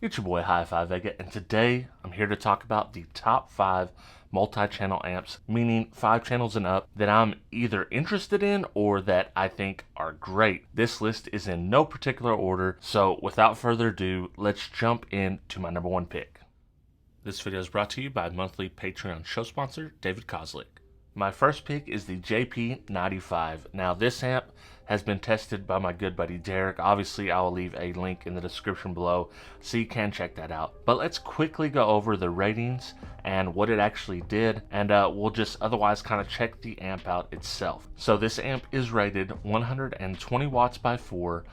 It's your boy HifiVega, and today I'm here to talk about the top 5 multi-channel amps, meaning 5 channels and up, that I'm either interested in or that I think are great. This list is in no particular order, so without further ado, let's jump into my number 1 pick. This video is brought to you by monthly Patreon show sponsor, David Kozlik. My first pick is the JP95. Now this amp has been tested by my good buddy Derek. Obviously I will leave a link in the description below so you can check that out. But let's quickly go over the ratings and what it actually did, and we'll just otherwise kind of check the amp out itself. So this amp is rated 120 watts by 4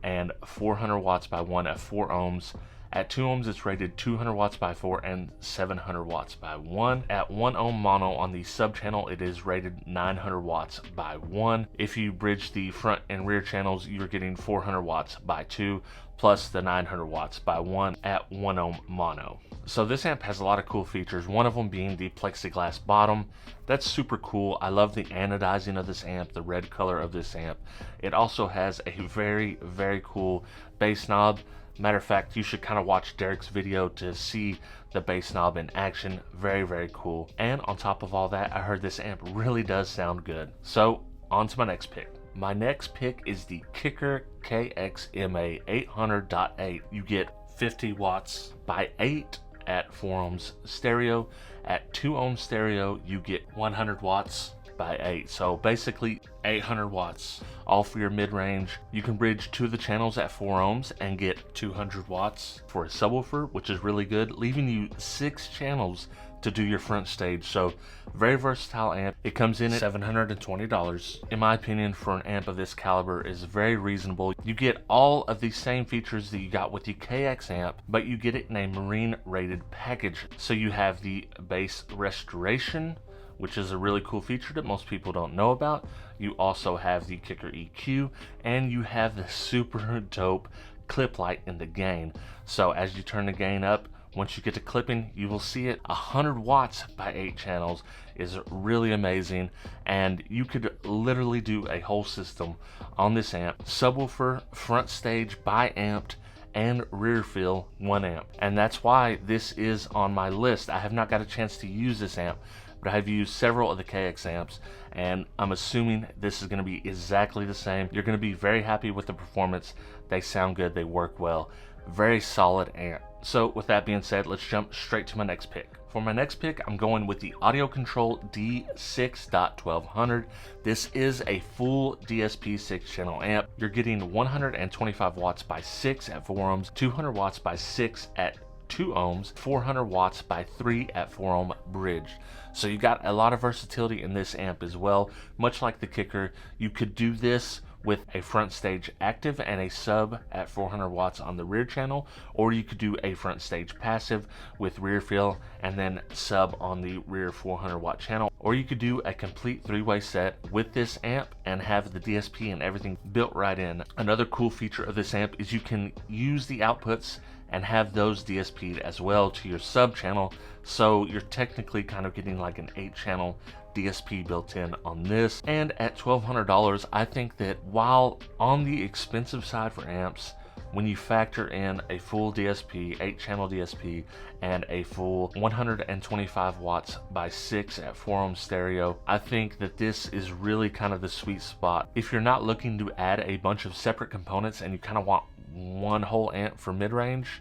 and 400 watts by 1 at 4 ohms. At 2 ohms, it's rated 200 watts by 4 and 700 watts by 1. At 1 ohm mono on the sub channel, it is rated 900 watts by 1. If you bridge the front and rear channels, you're getting 400 watts by 2 plus the 900 watts by 1 at 1 ohm mono. So this amp has a lot of cool features, one of them being the plexiglass bottom. That's super cool. I love the anodizing of this amp, the red color of this amp. It also has a very, very cool bass knob. Matter of fact, you should kind of watch Derek's video to see the bass knob in action. Very, very cool. And on top of all that, I heard this amp really does sound good. So on to my next pick. My next pick is the Kicker KXMA 800.8. You get 50 watts by 8 at 4 ohms stereo. At 2 ohms stereo, you get 100 watts by 8. So basically 800 watts, all for your mid-range. You can bridge 2 of the channels at 4 ohms and get 200 watts for a subwoofer, which is really good, leaving you 6 channels to do your front stage. So very versatile amp. It comes in at $720. In my opinion, for an amp of this caliber, is very reasonable. You get all of the same features that you got with the KX amp, but you get it in a marine rated package. So you have the bass restoration, which is a really cool feature that most people don't know about. You also have the Kicker EQ, and you have the super dope clip light in the gain. So as you turn the gain up, once you get to clipping, you will see it. 100 watts by 8 channels is really amazing, and you could literally do a whole system on this amp. Subwoofer, front stage, bi-amped, and rear fill 1 amp. And that's why this is on my list. I have not got a chance to use this amp, but I've used several of the KX amps, and I'm assuming this is going to be exactly the same. You're going to be very happy with the performance. They sound good, they work well. Very solid amp. So with that being said, let's jump straight to my next pick. For my next pick, I'm going with the AudioControl D-6.1200. This is a full DSP 6-channel amp. You're getting 125 watts by 6 at 4 ohms, 200 watts by 6 at 2 ohms, 400 watts by 3 at 4 ohm bridge. So you got a lot of versatility in this amp as well. Much like the Kicker, you could do this with a front stage active and a sub at 400 watts on the rear channel, or you could do a front stage passive with rear fill and then sub on the rear 400 watt channel, or you could do a complete 3-way set with this amp and have the DSP and everything built right in. Another cool feature of this amp is you can use the outputs and have those DSP'd as well to your sub channel, so you're technically kind of getting like an 8-channel DSP built in on this. And at $1,200, I think that while on the expensive side for amps, when you factor in a full DSP, 8-channel DSP, and a full 125 watts by 6 at 4 ohm stereo, I think that this is really kind of the sweet spot. If you're not looking to add a bunch of separate components and you kind of want one whole amp for mid-range,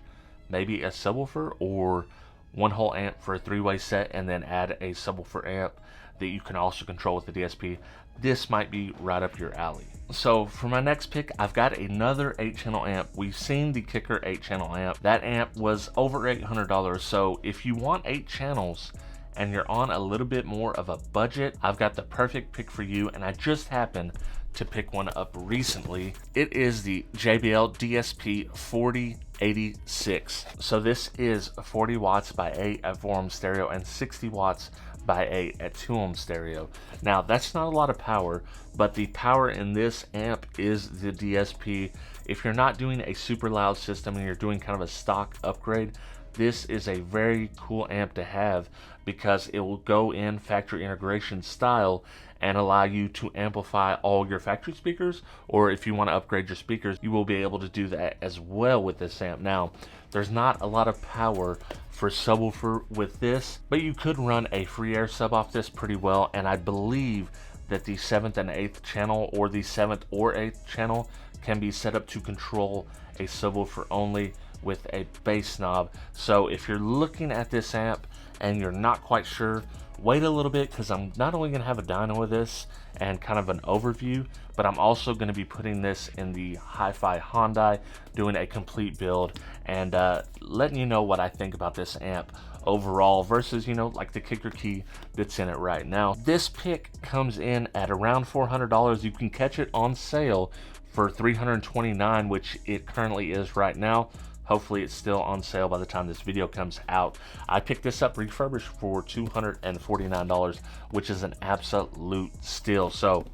maybe a subwoofer, or one whole amp for a 3-way set and then add a subwoofer amp that you can also control with the DSP, this might be right up your alley. So for my next pick, I've got another 8-channel amp. We've seen the Kicker 8-channel amp. That amp was over $800. So if you want 8 channels and you're on a little bit more of a budget, I've got the perfect pick for you, and I just happened to pick one up recently. It is the JBL DSP 4086. So this is 40 watts by 8 at 4 ohm stereo and 60 watts by 8 at 2 ohm stereo. Now that's not a lot of power, but the power in this amp is the DSP. If you're not doing a super loud system and you're doing kind of a stock upgrade, this is a very cool amp to have because it will go in factory integration style and allow you to amplify all your factory speakers, or if you want to upgrade your speakers, you will be able to do that as well with this amp. Now, there's not a lot of power for subwoofer with this, but you could run a free air sub off this pretty well, and I believe that the 7th and 8th channel, or the 7th or 8th channel, can be set up to control a subwoofer only with a bass knob. So if you're looking at this amp and you're not quite sure, wait a little bit, because I'm not only going to have a dyno with this and kind of an overview, but I'm also going to be putting this in the Hi-Fi Hyundai, doing a complete build, and letting you know what I think about this amp overall versus, you know, like the kicker key that's in it right now. This pick comes in at around $400. You can catch it on sale for $329, which it currently is right now. Hopefully it's still on sale by the time this video comes out. I picked this up refurbished for $249, which is an absolute steal. So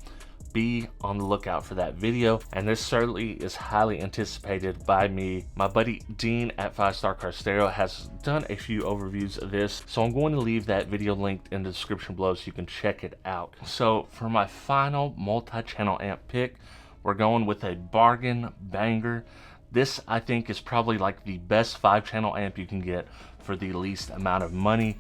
be on the lookout for that video, and this certainly is highly anticipated by me. My buddy Dean at 5 Star Car Stereo has done a few overviews of this, so I'm going to leave that video linked in the description below so you can check it out. So for my final multi-channel amp pick, we're going with a bargain banger. This, I think, is probably like the best 5-channel amp you can get for the least amount of money,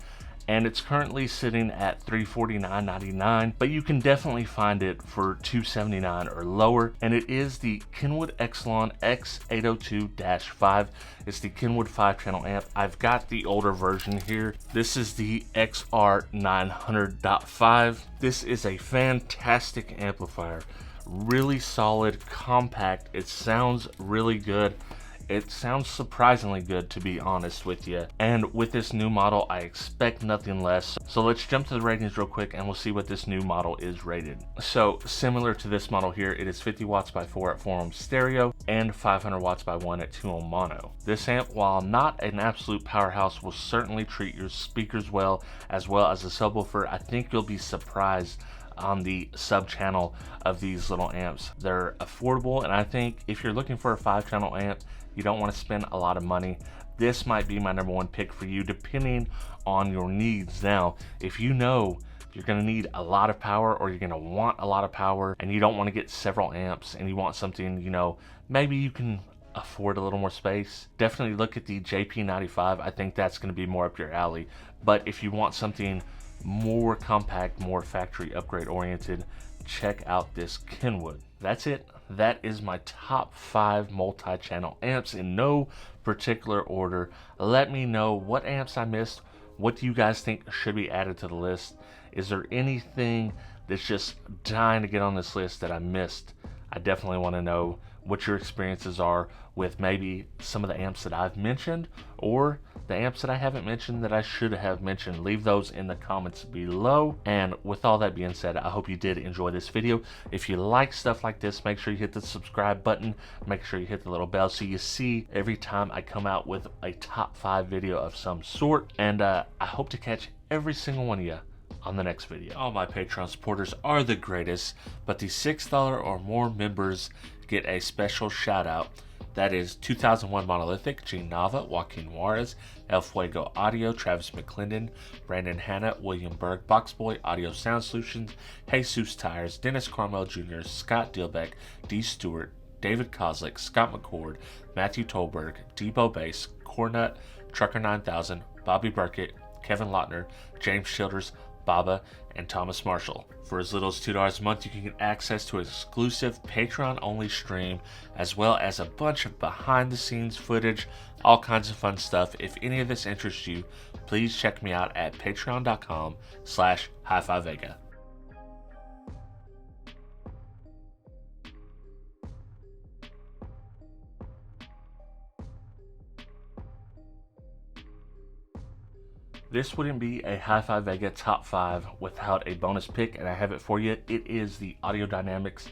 and it's currently sitting at $349.99, but you can definitely find it for $279 or lower, and it is the Kenwood Excelon X802-5. It's the Kenwood 5-channel amp. I've got the older version here. This is the XR900.5. This is a fantastic amplifier. Really solid, compact. It sounds really good. It sounds surprisingly good, to be honest with you. And with this new model, I expect nothing less. So let's jump to the ratings real quick and we'll see what this new model is rated. So similar to this model here, it is 50 watts by 4 at 4-ohm stereo and 500 watts by 1 at 2-ohm mono. This amp, while not an absolute powerhouse, will certainly treat your speakers well as a subwoofer. I think you'll be surprised on the sub channel of these little amps. They're affordable, and I think if you're looking for a 5-channel amp, you don't want to spend a lot of money, this might be my #1 pick for you, depending on your needs. Now, if you know you're going to need a lot of power, or you're going to want a lot of power, and you don't want to get several amps, and you want something, you know, maybe you can afford a little more space, definitely look at the JP95. I think that's going to be more up your alley. But if you want something more compact, more factory upgrade oriented, check out this Kenwood. That's it. That is my top 5 multi-channel amps in no particular order. Let me know what amps I missed. What do you guys think should be added to the list? Is there anything that's just dying to get on this list that I missed? I definitely want to know what your experiences are with maybe some of the amps that I've mentioned, or the amps that I haven't mentioned that I should have mentioned. Leave those in the comments below. And with all that being said, I hope you did enjoy this video. If you like stuff like this, make sure you hit the subscribe button. Make sure you hit the little bell so you see every time I come out with a top 5 video of some sort. And I hope to catch every single one of you on the next video. All my Patreon supporters are the greatest, but the $6 or more members get a special shout out. That is 2001 Monolithic, Gene Nava, Joaquin Juarez, El Fuego Audio, Travis McClendon, Brandon Hanna, William Berg, Boxboy, Audio Sound Solutions, Jesus Tires, Dennis Carmel Jr., Scott Dilbeck, D. Stewart, David Kozlik, Scott McCord, Matthew Tolberg, Debo Bass, Cornut, Trucker 9000, Bobby Burkett, Kevin Lautner, James Childers, Baba, and Thomas Marshall. For as little as $2 a month, you can get access to an exclusive Patreon-only stream, as well as a bunch of behind-the-scenes footage, all kinds of fun stuff. If any of this interests you, please check me out at patreon.com/HifiVega. This wouldn't be a HifiVega top 5 without a bonus pick, and I have it for you. It is the Audio Dynamics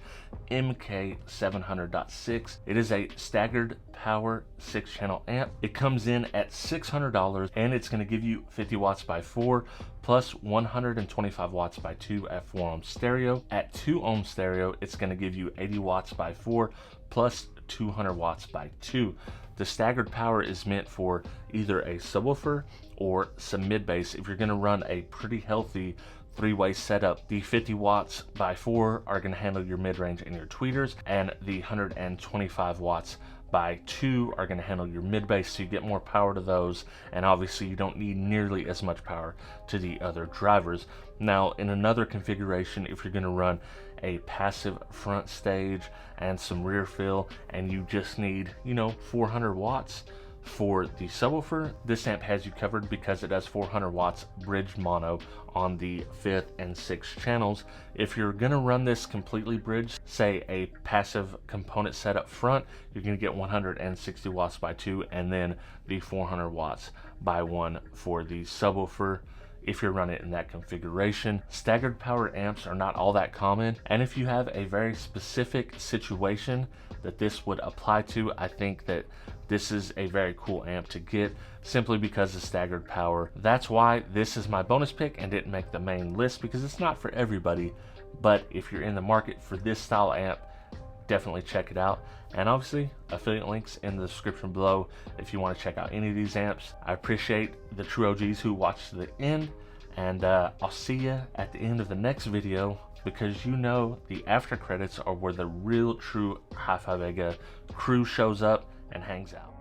MK700.6. It is a staggered power 6-channel amp. It comes in at $600, and it's going to give you 50 watts by 4 plus 125 watts by 2 at 4-ohm stereo. At 2-ohm stereo, it's going to give you 80 watts by 4 plus 200 watts by 2. The staggered power is meant for either a subwoofer or some mid bass. If you're going to run a pretty healthy three-way setup, the 50 watts by 4 are going to handle your mid-range and your tweeters, and the 125 watts by 2 are going to handle your mid bass, so you get more power to those, and obviously you don't need nearly as much power to the other drivers. Now, in another configuration, if you're going to run a passive front stage and some rear fill, and you just need, 400 watts for the subwoofer, this amp has you covered because it has 400 watts bridged mono on the 5th and 6th channels. If you're going to run this completely bridged, say a passive component set up front, you're going to get 160 watts by 2, and then the 400 watts by 1 for the subwoofer if you're running it in that configuration. Staggered power amps are not all that common, and if you have a very specific situation that this would apply to, I think that this is a very cool amp to get, simply because of staggered power. That's why this is my bonus pick and didn't make the main list, because it's not for everybody. But if you're in the market for this style amp, definitely check it out. And obviously, affiliate links in the description below if you want to check out any of these amps. I appreciate the true OGs who watched to the end, and I'll see you at the end of the next video, because the after credits are where the real true HifiVega crew shows up and hangs out.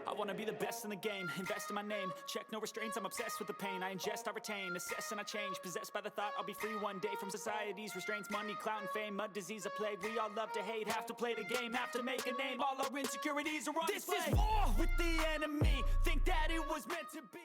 I wanna be the best in the game, invest in my name, check no restraints, I'm obsessed with the pain, I ingest, I retain, assess and I change, possessed by the thought I'll be free one day from society's restraints, money, clout and fame, mud, disease, a plague, we all love to hate, have to play the game, have to make a name, all our insecurities are on display. This is war with the enemy, think that it was meant to be.